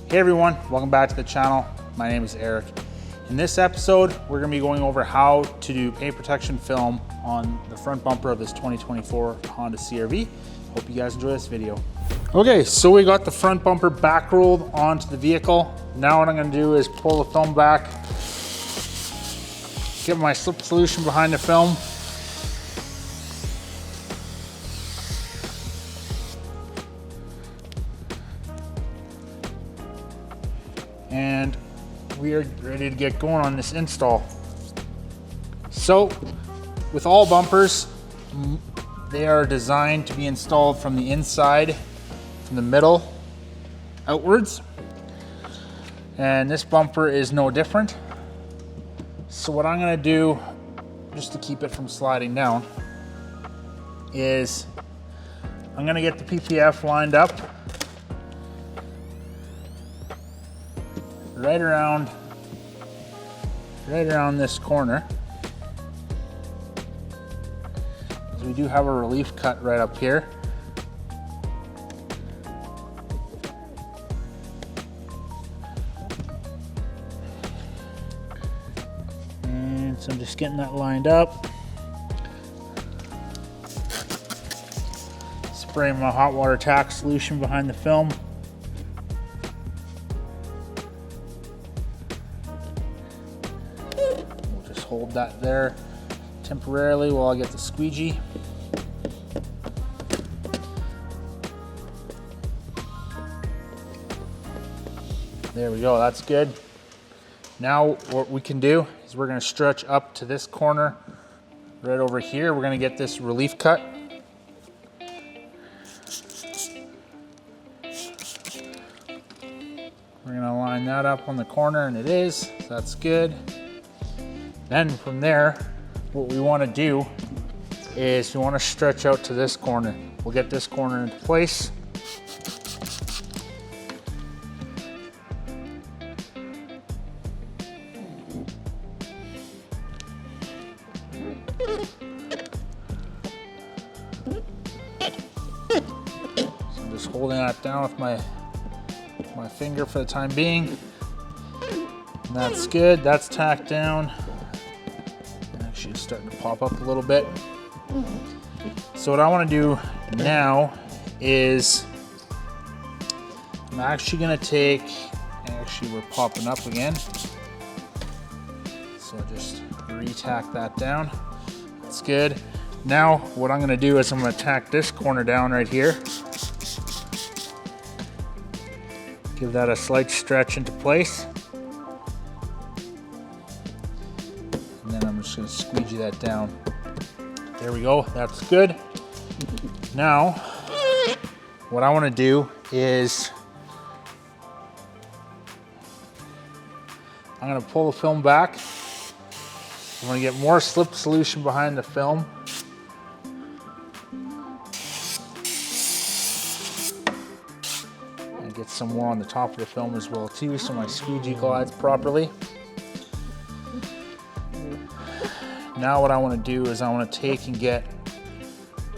Hey everyone, welcome back to the channel. My name is Eric. In this episode, we're going to be going over how to do paint protection film on the front bumper of this 2024 Honda CR-V. Hope you guys enjoy this video. Okay, so we got the front bumper back rolled onto the vehicle. Now what I'm going to do is pull the film back, get my slip solution behind the film, and we are ready to get going on this install. So with all bumpers, they are designed to be installed from the inside, from the middle outwards, and this bumper is no different. So what I'm going to do, just to keep it from sliding down, is I'm going to get the PPF lined up right around this corner. We do have a relief cut right up here. And so I'm just getting that lined up. Spraying my hot water tack solution behind the film. We'll just hold that there temporarily while I get the squeegee. There we go, that's good. Now what we can do is we're going to stretch up to this corner right over here. We're going to get this relief cut. We're going to line that up on the corner, and it is, so that's good. Then from there, what we want to do is we want to stretch out to this corner. We'll get this corner into place. So I'm just holding that down with my finger for the time being. And that's good, that's tacked down. Actually it's starting to pop up a little bit. So what I want to do now is I'm actually going to take, actually we're popping up again. So just re-tack that down. That's good. Now what I'm going to do is I'm going to tack this corner down right here. Give that a slight stretch into place. And then I'm just going to squeegee that down. There we go, that's good. Now, what I want to do is I'm going to pull the film back. I'm going to get more slip solution behind the film. And get some more on the top of the film as well too, so my squeegee glides properly. Now what I want to do is I want to take and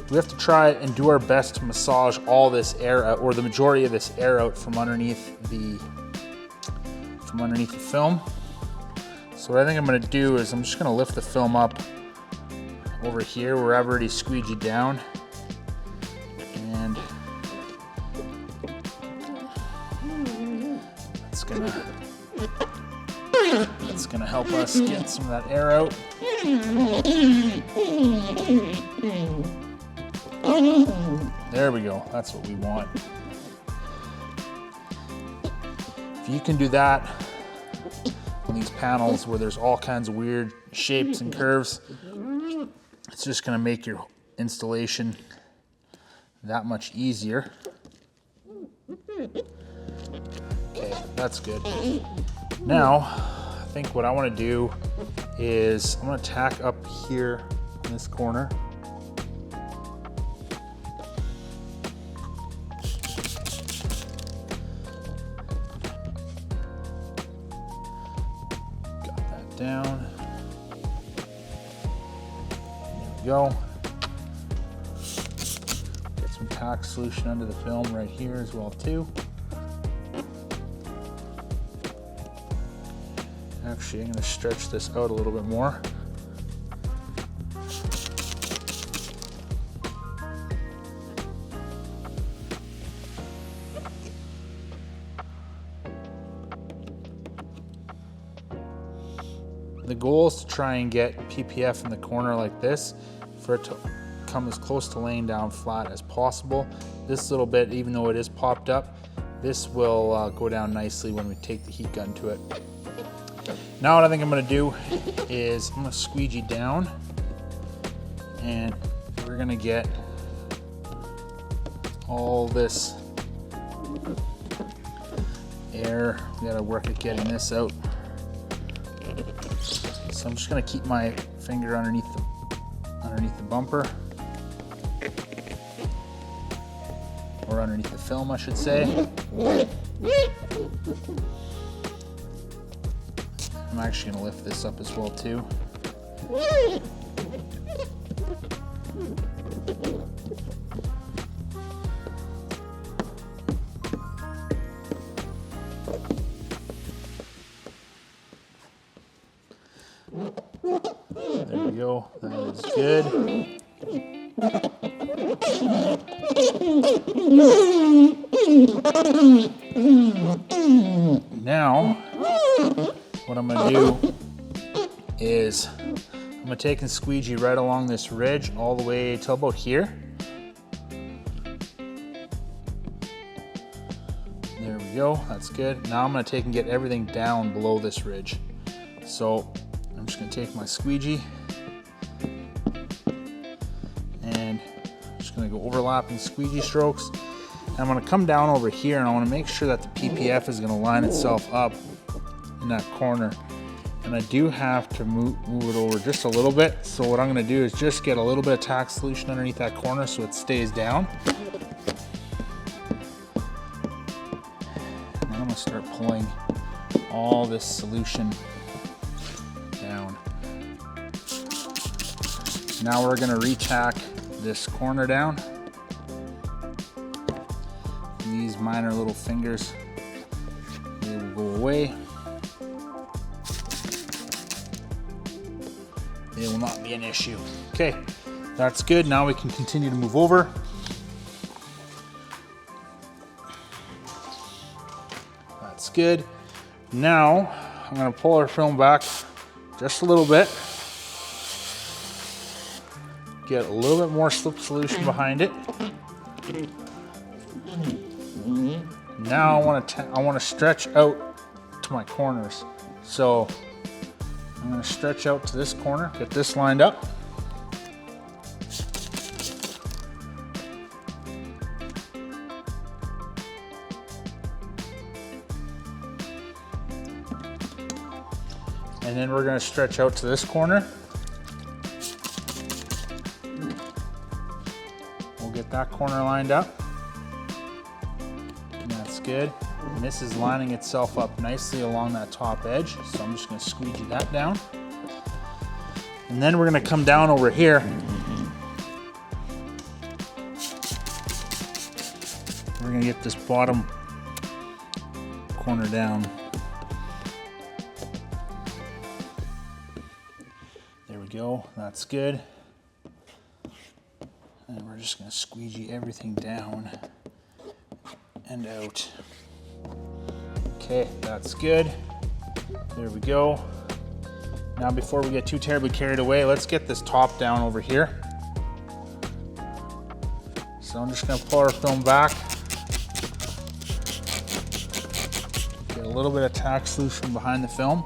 we have to try and do our best to massage all this air out, or the majority of this air out from underneath the film. So what I think I'm going to do is I'm just going to lift the film up over here where I've already squeegeed down. And it's going to help us get some of that air out. There we go, that's what we want. If you can do that on these panels where there's all kinds of weird shapes and curves, it's just going to make your installation that much easier. Okay, that's good. Now, I think what I want to do is I'm going to tack up here in this corner. Got that down. There we go. Get some tack solution under the film right here as well too. Actually, I'm going to stretch this out a little bit more. The goal is to try and get PPF in the corner like this for it to come as close to laying down flat as possible. This little bit, even though it is popped up, this will go down nicely when we take the heat gun to it. Now what I think I'm going to do is I'm going to squeegee down, and we're going to get all this air. We got to work at getting this out. So I'm just going to keep my finger underneath the bumper, or underneath the film, I should say. I'm actually going to lift this up as well too. There we go, that is good. Now, what I'm going to do is I'm going to take and squeegee right along this ridge all the way till about here. There we go, that's good. Now I'm going to take and get everything down below this ridge. So I'm just going to take my squeegee and I'm just going to go overlapping squeegee strokes. And I'm going to come down over here, and I want to make sure that the PPF is going to line itself up in that corner. And I do have to move it over just a little bit. So what I'm going to do is just get a little bit of tack solution underneath that corner so it stays down. And I'm going to start pulling all this solution down. Now we're going to re-tack this corner down. These minor little fingers, they will go away. They will not be an issue. Okay, that's good. Now we can continue to move over. That's good. Now I'm going to pull our film back just a little bit. Get a little bit more slip solution behind it. Now I want to stretch out to my corners. So I'm going to stretch out to this corner, get this lined up. And then we're going to stretch out to this corner. We'll get that corner lined up. Good. And this is lining itself up nicely along that top edge, so I'm just going to squeegee that down. And then we're going to come down over here. We're going to get this bottom corner down. There we go, that's good. And we're just going to squeegee everything down and out. Okay, that's good. There we go. Now before we get too terribly carried away, let's get this top down over here. So I'm just going to pull our film back. Get a little bit of tack solution behind the film.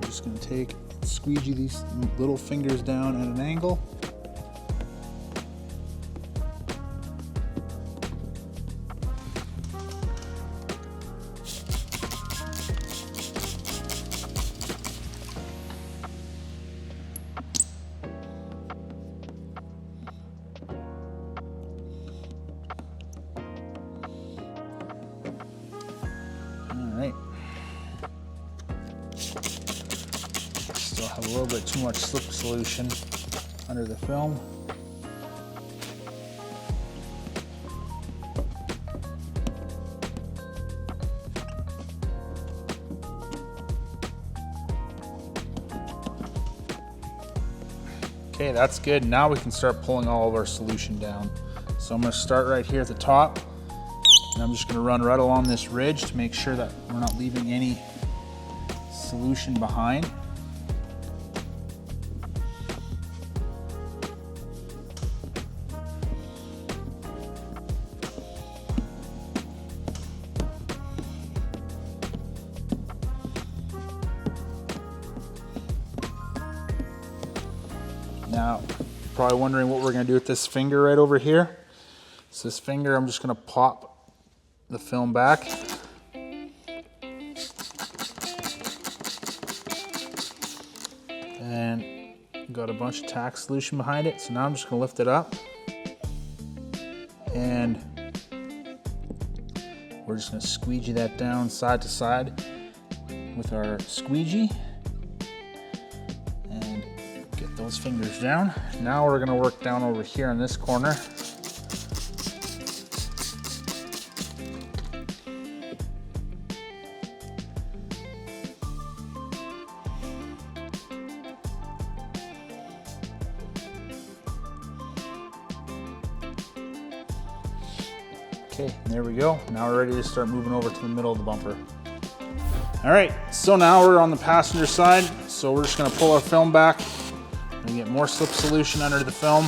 Just going to squeegee these little fingers down at an angle. All right. Have a little bit too much slip solution under the film. Okay, that's good. Now we can start pulling all of our solution down. So I'm gonna start right here at the top, and I'm just gonna run right along this ridge to make sure that we're not leaving any solution behind. Now, you're probably wondering what we're gonna do with this finger right over here. So this finger, I'm just gonna pop the film back. And got a bunch of tack solution behind it. So now I'm just gonna lift it up. And we're just gonna squeegee that down side to side with our squeegee. And get those fingers down. Now we're gonna work down over here in this corner. Okay, there we go. Now we're ready to start moving over to the middle of the bumper. All right, so now we're on the passenger side. So we're just gonna pull our film back and get more slip solution under the film.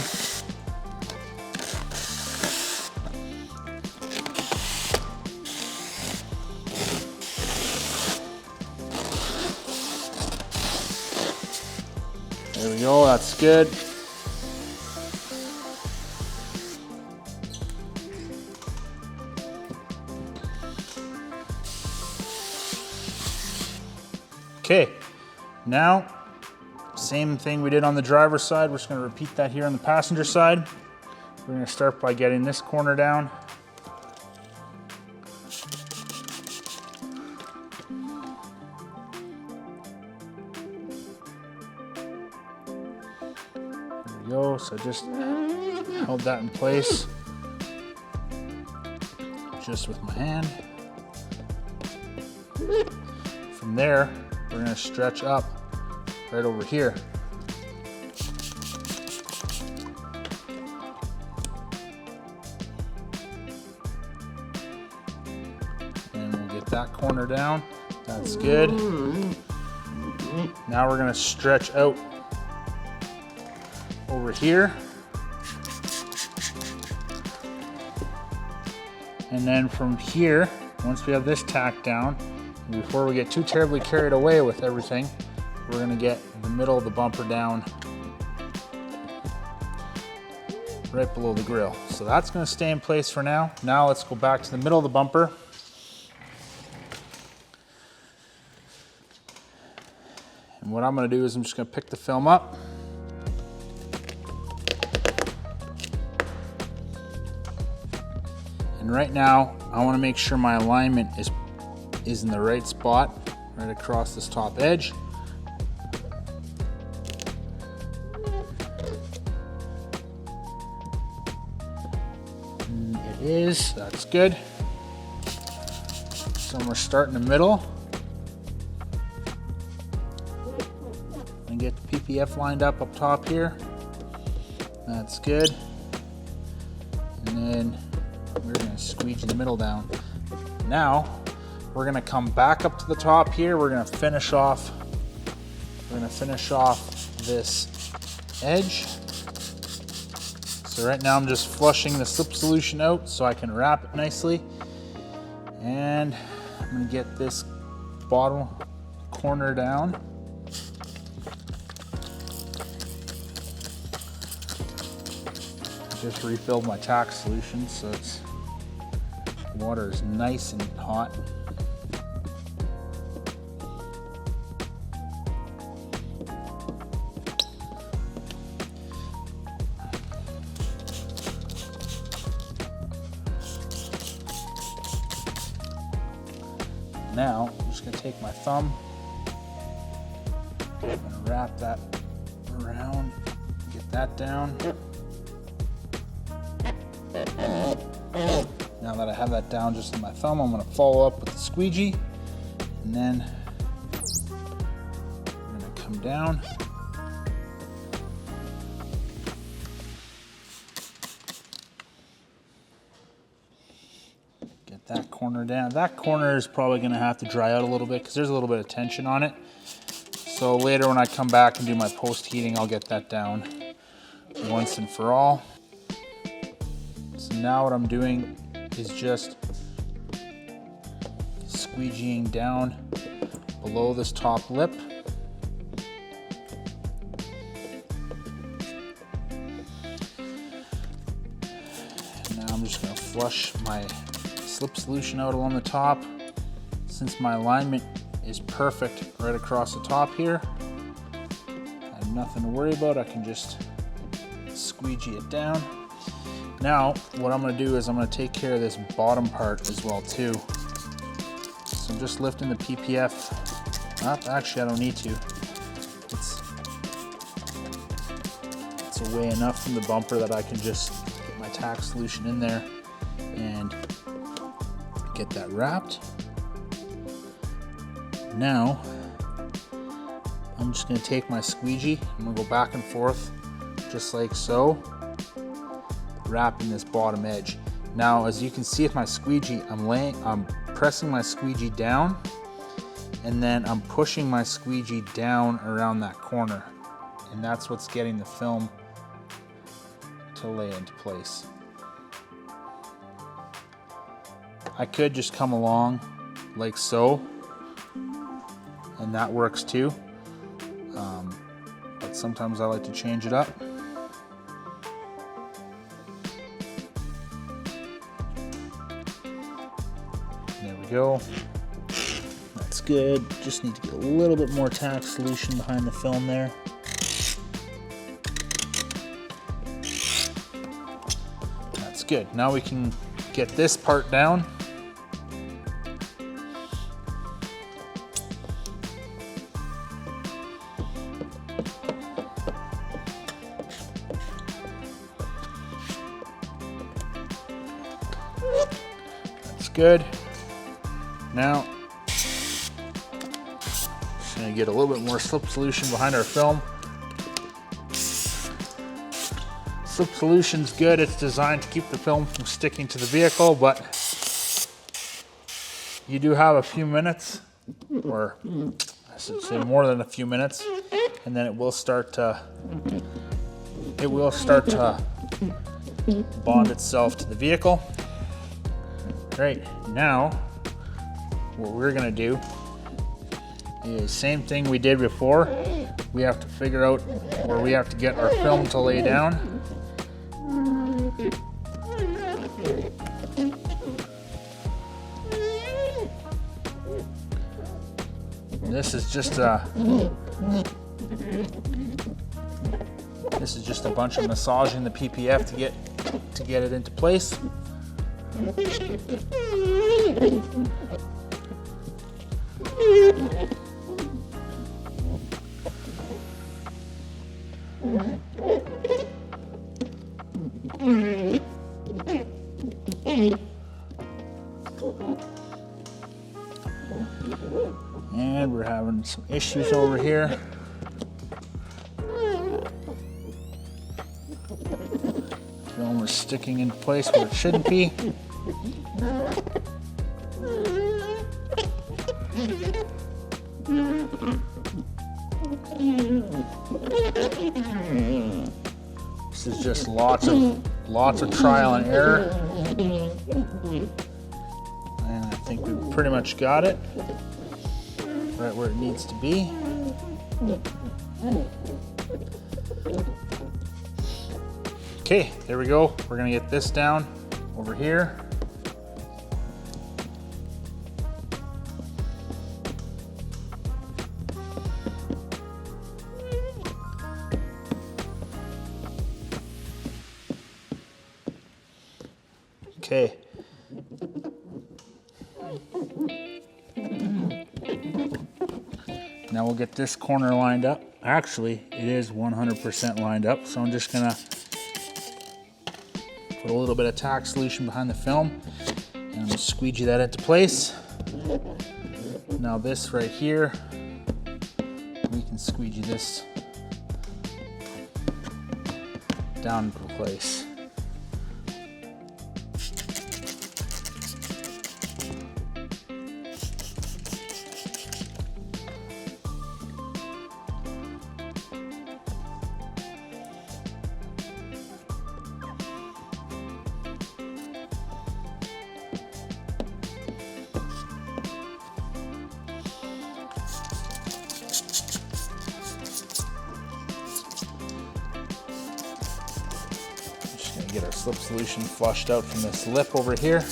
There we go, that's good. Okay, now, same thing we did on the driver's side, we're just gonna repeat that here on the passenger side. We're gonna start by getting this corner down. There we go, so just held that in place just with my hand. From there, we're gonna stretch up right over here. And we'll get that corner down. That's good. Now we're gonna stretch out over here. And then from here, once we have this tacked down, before we get too terribly carried away with everything, we're gonna get the middle of the bumper down right below the grill. So that's gonna stay in place for now. Now let's go back to the middle of the bumper. And what I'm gonna do is I'm just gonna pick the film up. And right now, I wanna make sure my alignment is in the right spot, right across this top edge. And it is, that's good. So we're starting in the middle. And get the PPF lined up top here. That's good. And then we're gonna squeegee the middle down. Now, we're gonna come back up to the top here. We're gonna finish off this edge. So right now I'm just flushing the slip solution out so I can wrap it nicely. And I'm gonna get this bottom corner down. Just refilled my tack solution, so water is nice and hot. Now, I'm just gonna take my thumb, I'm gonna wrap that around, get that down. Now that I have that down just in my thumb, I'm gonna follow up with the squeegee, and then I'm gonna come down corner down. That corner is probably gonna have to dry out a little bit because there's a little bit of tension on it. So later when I come back and do my post heating, I'll get that down once and for all. So now what I'm doing is just squeegeeing down below this top lip. And now I'm just gonna flush my slip solution out along the top. Since my alignment is perfect right across the top here, I have nothing to worry about. I can just squeegee it down. Now, what I'm gonna do is I'm gonna take care of this bottom part as well too. So I'm just lifting the PPF up. Actually, I don't need to. It's away enough from the bumper that I can just get my tack solution in there and get that wrapped. Now, I'm just gonna take my squeegee, I'm gonna go back and forth just like so, wrapping this bottom edge. Now, as you can see with my squeegee, I'm pressing my squeegee down, and then I'm pushing my squeegee down around that corner. And that's what's getting the film to lay into place. I could just come along like so, and that works too. But sometimes I like to change it up. There we go. That's good. Just need to get a little bit more tack solution behind the film there. That's good. Now we can get this part down. That's good. Now, just gonna get a little bit more slip solution behind our film. Slip solution's good. It's designed to keep the film from sticking to the vehicle, but you do have a few minutes, or I should say more than a few minutes, and then it will start to bond itself to the vehicle. Right, now what we're gonna do is same thing we did before. We have to figure out where we have to get our film to lay down. This is just a bunch of massaging the PPF to get it into place. And we're having some issues over here. Film is sticking in place where it shouldn't be. This is just lots of trial and error. And I think we've pretty much got it right where it needs to be. Okay, there we go. We're gonna get this down over here. Okay. Now we'll get this corner lined up. Actually, it is 100% lined up, so I'm just gonna put a little bit of tack solution behind the film and I'm gonna squeegee that into place. Now this right here, we can squeegee this down into place. get our slip solution flushed out from this lip over here.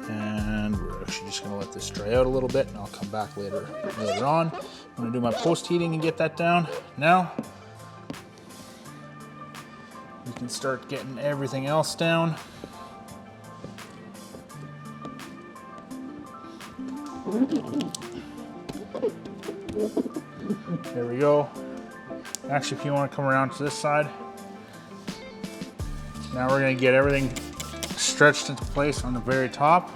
And we're actually just gonna let this dry out a little bit, and I'll come back later on. I'm gonna do my post heating and get that down. Now, we can start getting everything else down. There we go. Actually, if you want to come around to this side, now we're going to get everything stretched into place on the very top.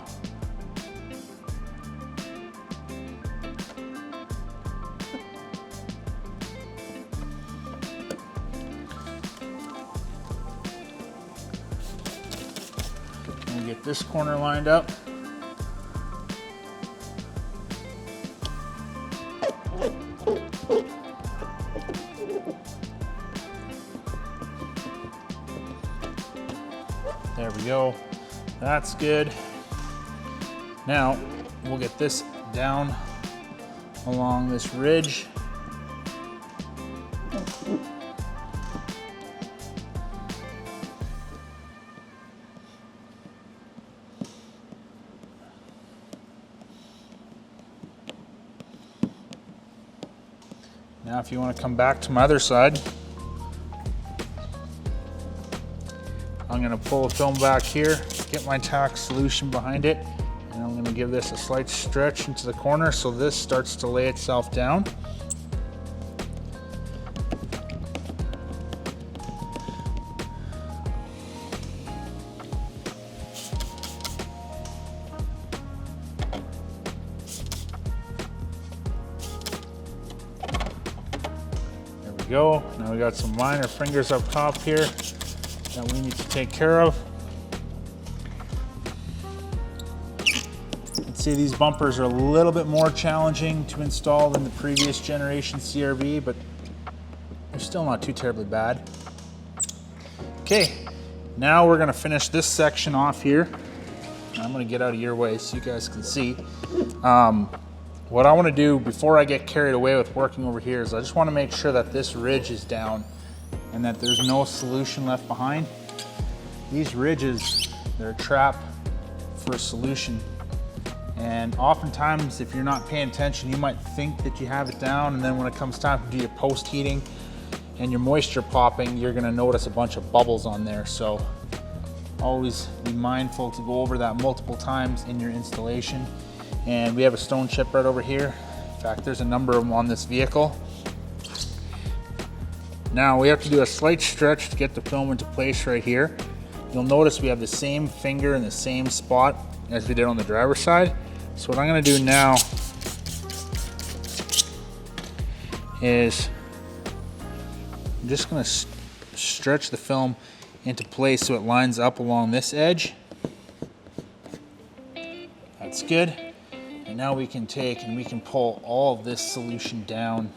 And get this corner lined up. There we go. That's good. Now we'll get this down along this ridge. Now if you want to come back to my other side, I'm going to pull the film back here, get my tack solution behind it, and I'm going to give this a slight stretch into the corner so this starts to lay itself down. There we go. Now we got some minor fingers up top here that we need to take care of. I'd say these bumpers are a little bit more challenging to install than the previous generation CRV, but they're still not too terribly bad. Okay, now we're gonna finish this section off here. I'm gonna get out of your way so you guys can see. What I wanna do before I get carried away with working over here is I just wanna make sure that this ridge is down and that there's no solution left behind. These ridges, they're a trap for a solution. And oftentimes, if you're not paying attention, you might think that you have it down, and then when it comes time to do your post heating and your moisture popping, you're gonna notice a bunch of bubbles on there. So always be mindful to go over that multiple times in your installation. And we have a stone chip right over here. In fact, there's a number of them on this vehicle. Now we have to do a slight stretch to get the film into place right here. You'll notice we have the same finger in the same spot as we did on the driver's side. So what I'm gonna do now is I'm just gonna stretch the film into place so it lines up along this edge. That's good. And now we can take and we can pull all of this solution down.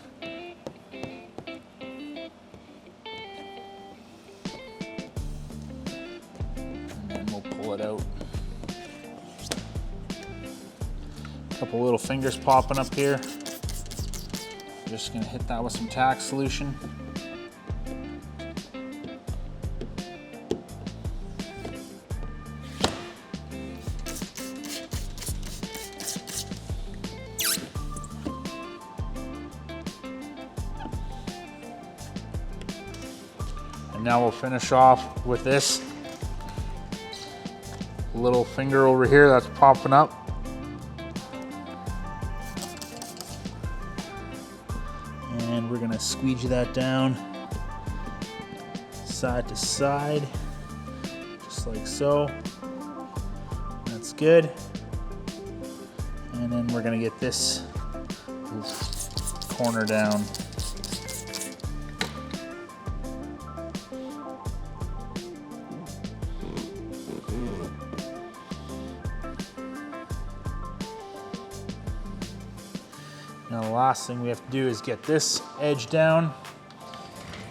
It out. A couple little fingers popping up here. Just gonna hit that with some tack solution. And now we'll finish off with this little finger over here that's popping up. And we're gonna squeegee that down side to side, just like so. That's good. And then we're gonna get this corner down. Now the last thing we have to do is get this edge down,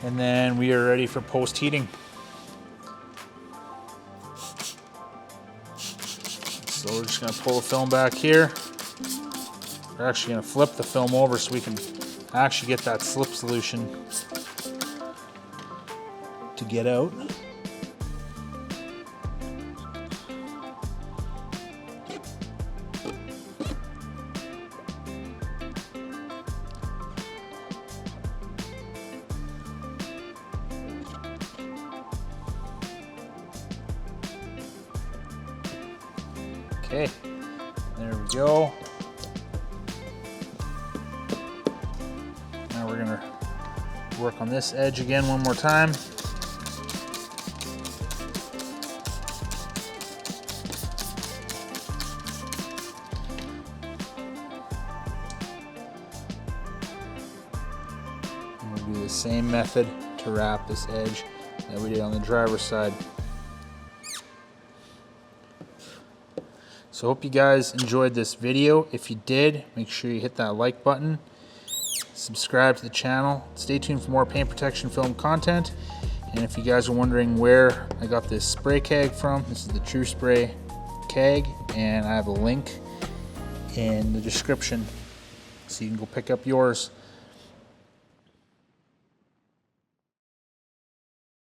And then we are ready for post heating. So we're just gonna pull the film back here. We're actually gonna flip the film over so we can actually get that slip solution to get out. Okay, there we go. Now we're gonna work on this edge again one more time. And we'll do the same method to wrap this edge that we did on the driver's side. So hope you guys enjoyed this video. If you did, make sure you hit that like button, subscribe to the channel, stay tuned for more paint protection film content. And if you guys are wondering where I got this spray keg from, this is the True Spray keg, and I have a link in the description so you can go pick up yours.